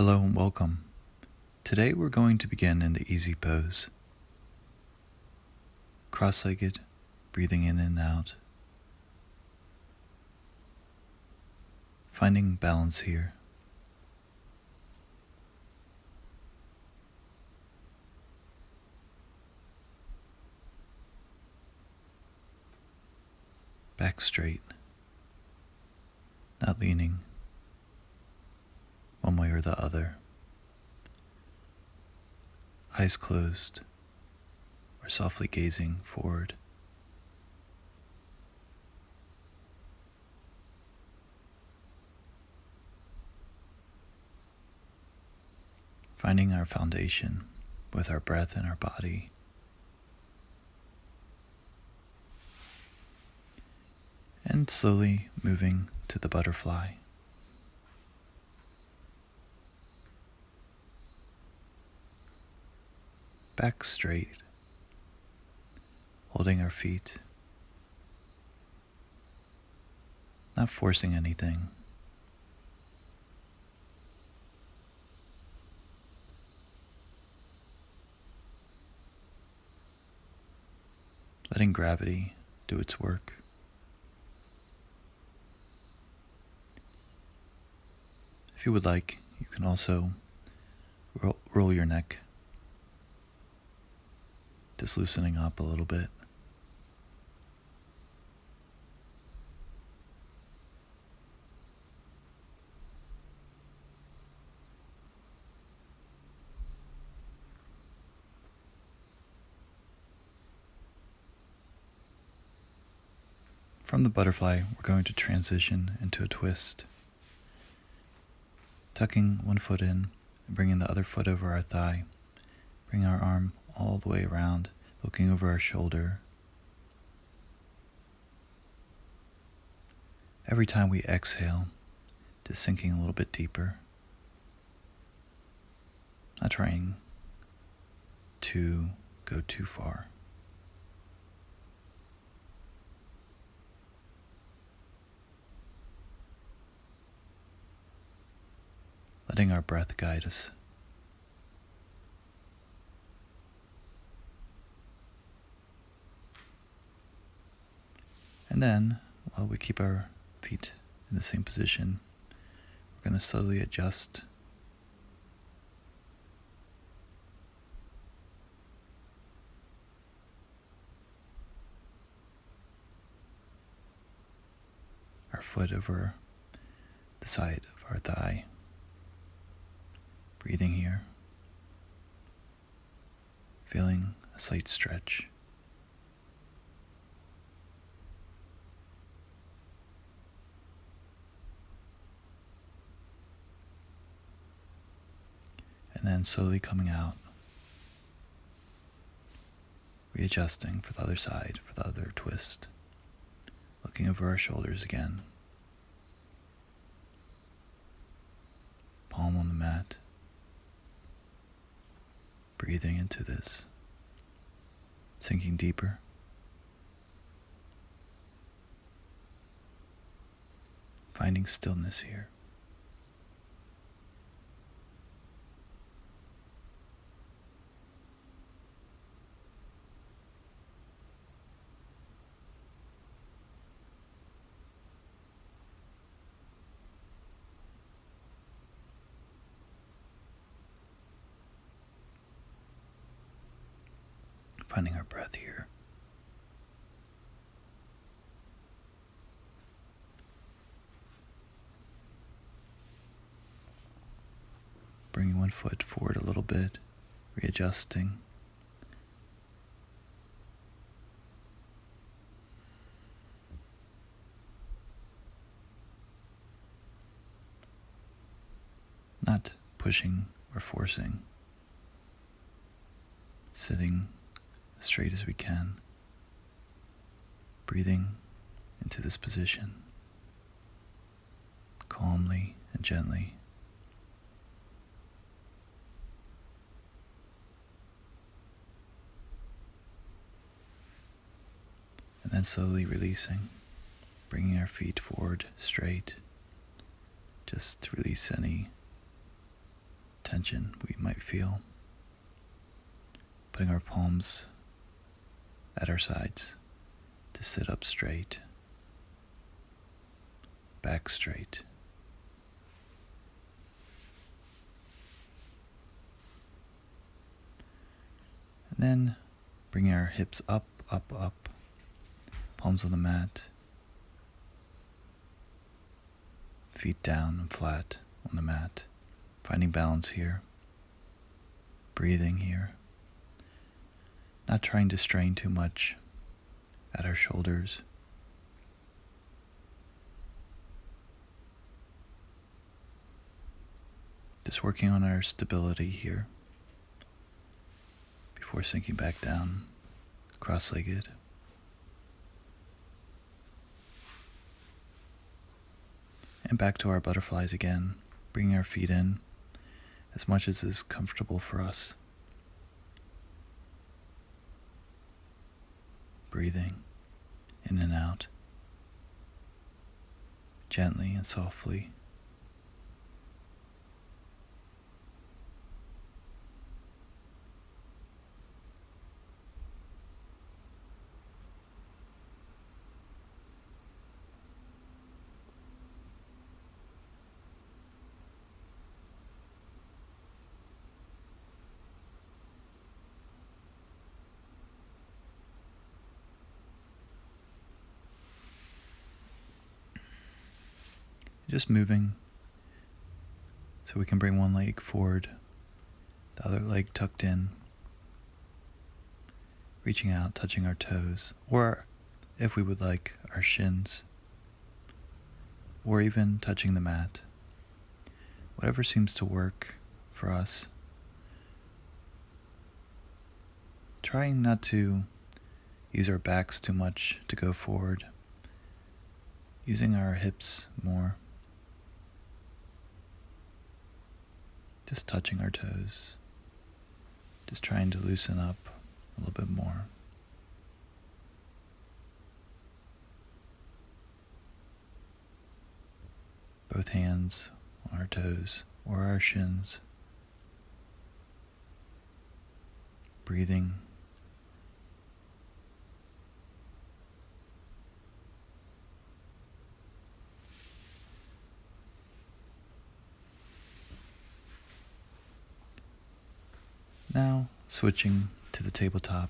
Hello and welcome. Today we're going to begin in the easy pose. Cross-legged, breathing in and out. Finding balance here. Back straight, not leaning one way or the other. Eyes closed or softly gazing forward. Finding our foundation with our breath and our body. And slowly moving to the butterfly. Back straight, holding our feet, not forcing anything. Letting gravity do its work. If you would like, you can also roll your neck, just loosening up a little bit. From the butterfly, we're going to transition into a twist. Tucking one foot in and bringing the other foot over our thigh. Bring our arm all the way around, looking over our shoulder. Every time we exhale, just sinking a little bit deeper. Not trying to go too far. Letting our breath guide us. And then, while we keep our feet in the same position, we're going to slowly adjust our foot over the side of our thigh. Breathing here, feeling a slight stretch. And then slowly coming out, readjusting for the other side, for the other twist. Looking over our shoulders again. Palm on the mat. Breathing into this, sinking deeper. Finding stillness here. Finding our breath here. Bringing one foot forward a little bit, readjusting. Not pushing or forcing. Sitting as straight as we can. Breathing into this position. Calmly and gently. And then slowly releasing, bringing our feet forward straight. Just to release any tension we might feel. Putting our palms at our sides to sit up straight, back straight. And then bringing our hips up, up, up, palms on the mat, feet down and flat on the mat, finding balance here, breathing here, not trying to strain too much at our shoulders. Just working on our stability here before sinking back down, cross-legged. And back to our butterflies again, bringing our feet in as much as is comfortable for us. Breathing in and out, gently and softly. Just moving so we can bring one leg forward, the other leg tucked in, reaching out, touching our toes, or if we would like, our shins, or even touching the mat. Whatever seems to work for us. Trying not to use our backs too much to go forward, using our hips more. Just touching our toes, just trying to loosen up a little bit more. Both hands on our toes or our shins. Breathing. Now, switching to the tabletop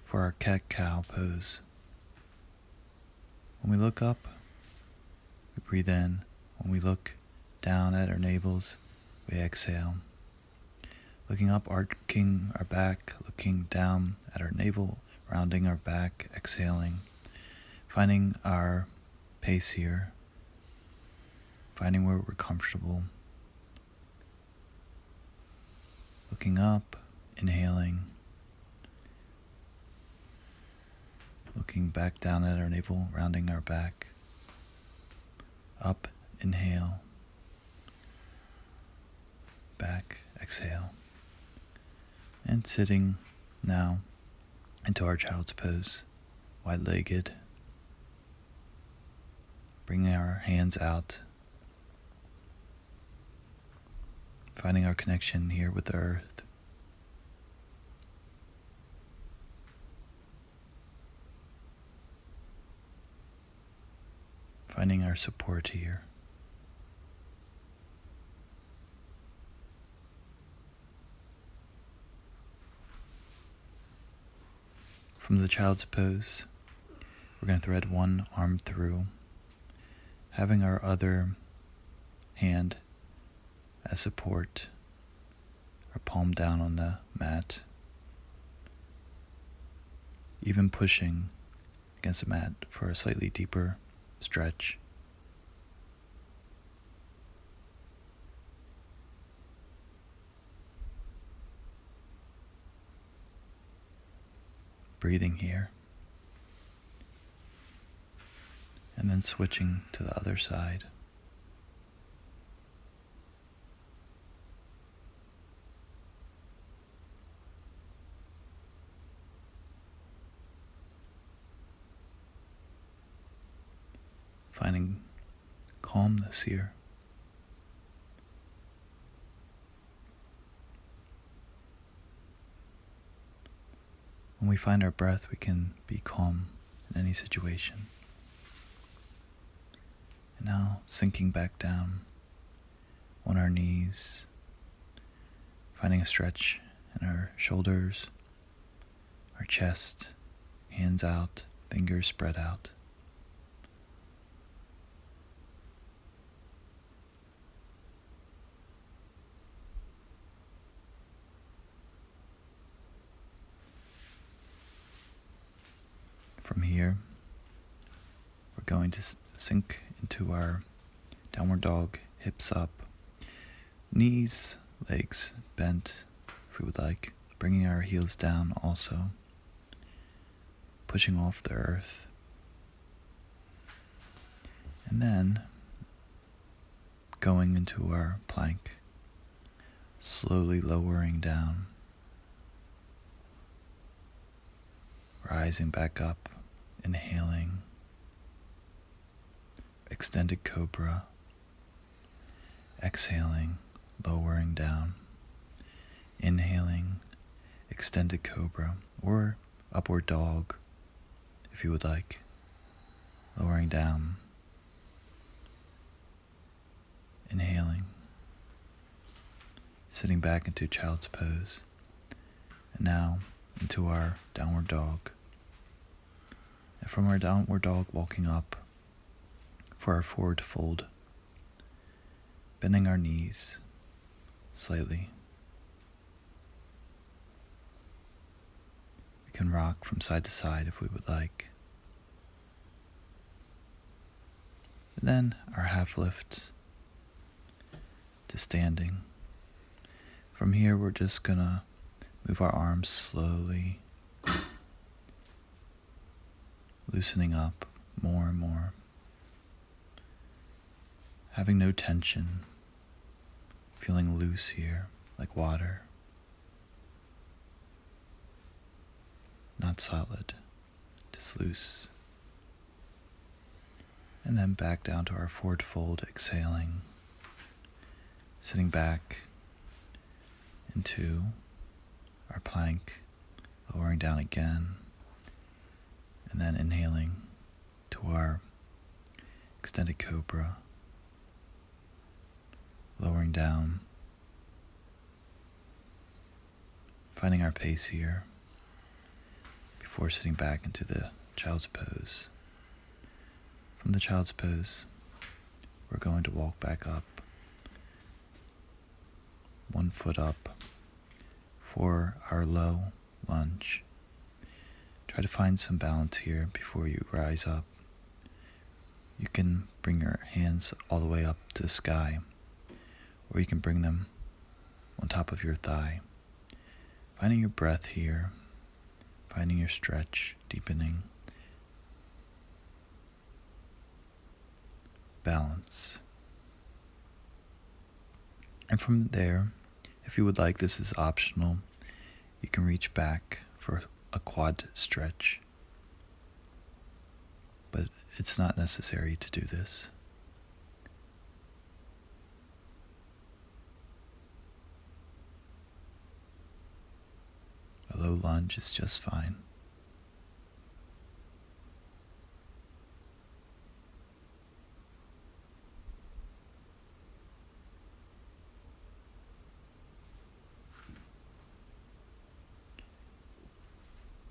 for our cat-cow pose. When we look up, we breathe in. When we look down at our navels, we exhale. Looking up, arching our back, looking down at our navel, rounding our back, exhaling. Finding our pace here, finding where we're comfortable. Looking up, inhaling. Looking back down at our navel, rounding our back. Up, inhale. Back, exhale. And sitting now into our child's pose, wide-legged. Bringing our hands out. Finding our connection here with the earth. Finding our support here. From the child's pose, we're going to thread one arm through, having our other hand as support, our palm down on the mat, even pushing against the mat for a slightly deeper stretch. Breathing here, and then switching to the other side. Finding calmness here. When we find our breath, we can be calm in any situation. And now sinking back down on our knees, finding a stretch in our shoulders, our chest, hands out, fingers spread out. From here, we're going to sink into our downward dog, hips up, knees, legs bent, if we would like, bringing our heels down also, pushing off the earth. And then going into our plank, slowly lowering down, rising back up, inhaling, extended cobra, exhaling, lowering down, inhaling, extended cobra, or upward dog, if you would like, lowering down, inhaling, sitting back into child's pose, and now into our downward dog. And from our downward dog, walking up for our forward fold, bending our knees slightly. We can rock from side to side if we would like. And then our half lift to standing. From here, we're just gonna move our arms slowly, loosening up more and more, having no tension, feeling loose here like water, not solid, just loose. And then back down to our forward fold, exhaling, sitting back into our plank, lowering down again, and then inhaling to our extended cobra, lowering down, finding our pace here before sitting back into the child's pose. From the child's pose, we're going to walk back up, one foot up for our low lunge. Try to find some balance here before you rise up. You can bring your hands all the way up to the sky, or you can bring them on top of your thigh. Finding your breath here, finding your stretch, deepening, balance. And from there, if you would like, this is optional, you can reach back for a quad stretch, but it's not necessary to do this. A low lunge is just fine.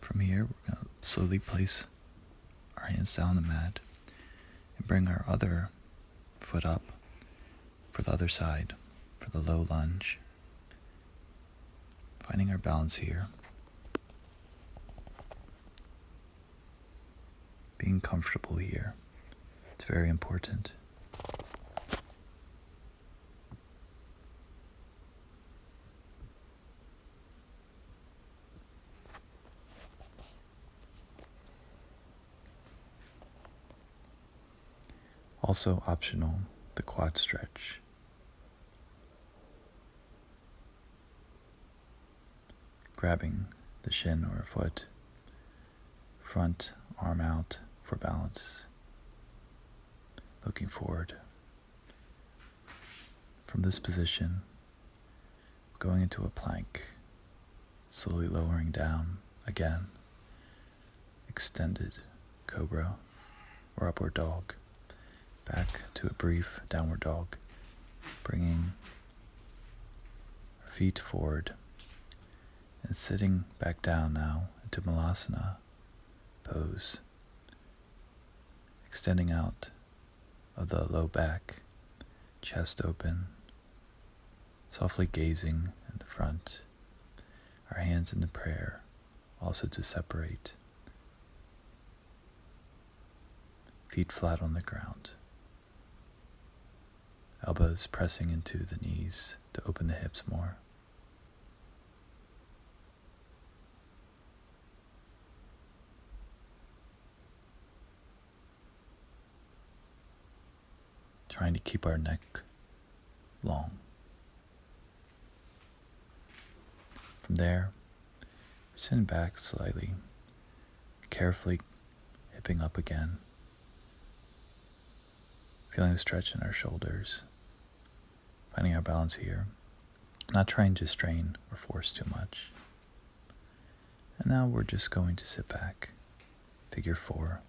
From here, we're going to slowly place our hands down on the mat and bring our other foot up for the other side, for the low lunge. Finding our balance here. Being comfortable here. It's very important. Also optional, the quad stretch. Grabbing the shin or foot, front arm out for balance, looking forward. From this position, going into a plank, slowly lowering down again. extended cobra or upward dog, back to a brief downward dog, bringing our feet forward and sitting back down now into Malasana pose, extending out of the low back, chest open, softly gazing in the front, our hands in the prayer also to separate, feet flat on the ground, elbows pressing into the knees to open the hips more. Trying to keep our neck long. From there, sitting back slightly, carefully hipping up again, feeling the stretch in our shoulders, finding our balance here, not trying to strain or force too much. And now we're just going to sit back, figure 4,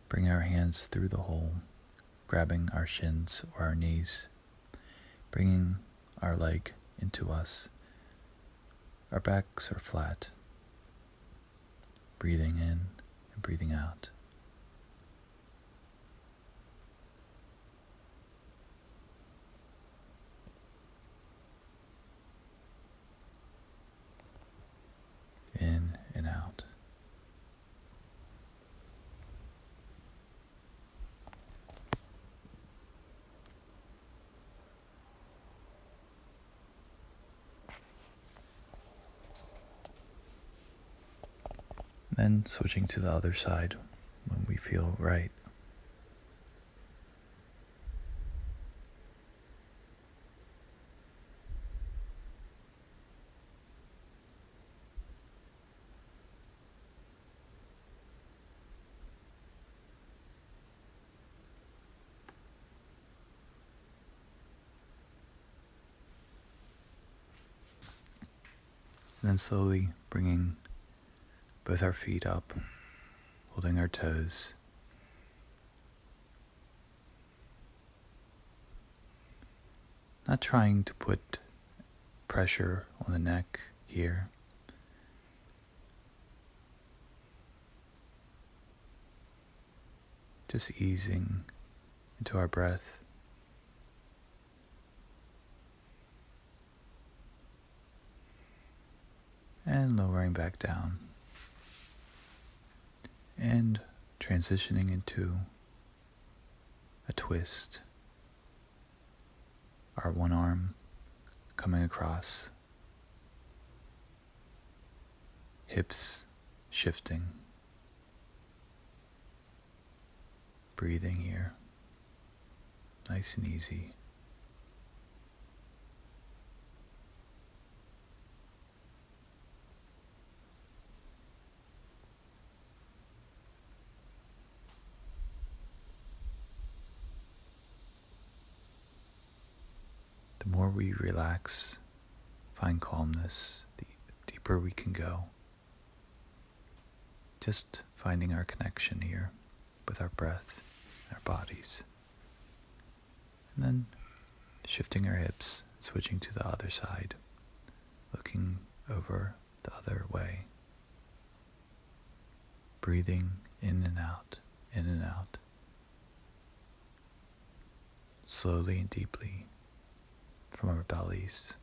bring our hands through the hole, grabbing our shins or our knees, bringing our leg into us. Our backs are flat, breathing in and breathing out. In and out. Then switching to the other side when we feel right. And then slowly bringing both our feet up, holding our toes. Not trying to put pressure on the neck here. Just easing into our breath. And lowering back down. And transitioning into a twist. Our one arm coming across, hips shifting, breathing here, nice and easy. The more we relax, find calmness, the deeper we can go. Just finding our connection here with our breath, our bodies. And then shifting our hips, switching to the other side, looking over the other way. Breathing in and out, in and out. Slowly and deeply from our bellies.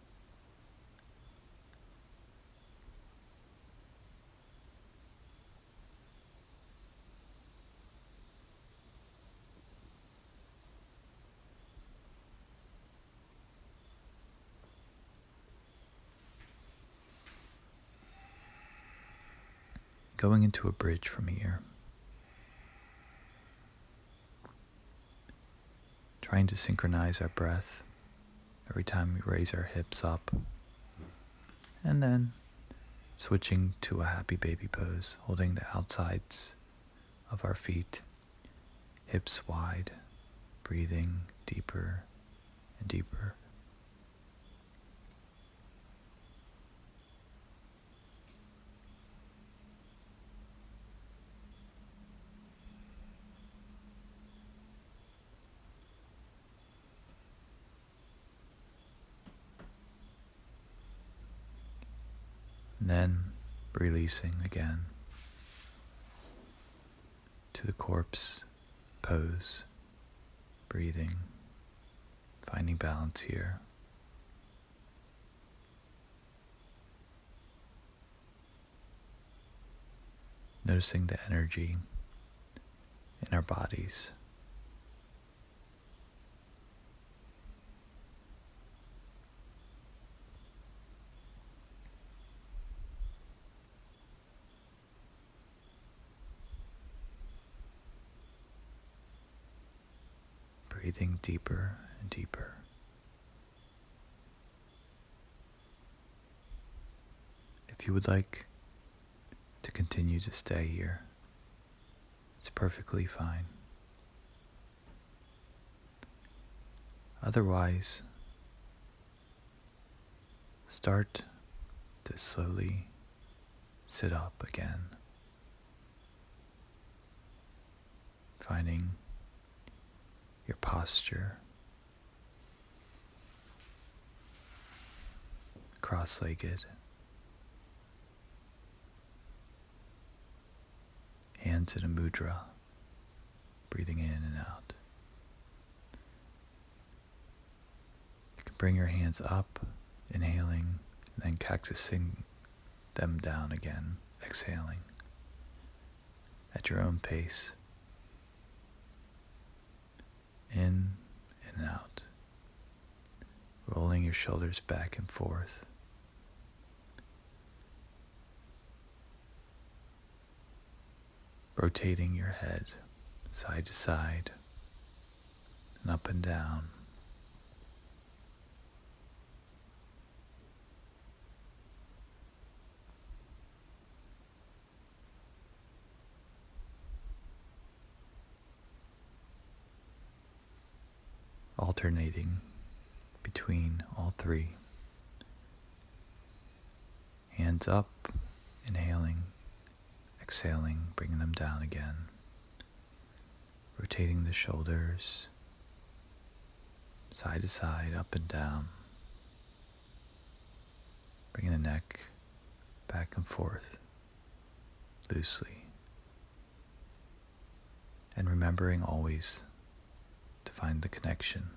Going into a bridge from here. Trying to synchronize our breath every time we raise our hips up. And then switching to a happy baby pose, holding the outsides of our feet, hips wide, breathing deeper and deeper. And then releasing again to the corpse pose, breathing, finding balance here. Noticing the energy in our bodies. Breathing deeper and deeper. If you would like to continue to stay here, it's perfectly fine. Otherwise, start to slowly sit up again, finding your posture, cross-legged, hands in a mudra, breathing in and out. You can bring your hands up, inhaling, and then cactusing them down again, exhaling at your own pace. In and out, rolling your shoulders back and forth. Rotating your head side to side and up and down. Alternating between all three. Hands up, inhaling, exhaling, bringing them down again. Rotating the shoulders side to side, up and down. Bringing the neck back and forth loosely. And remembering always to find the connection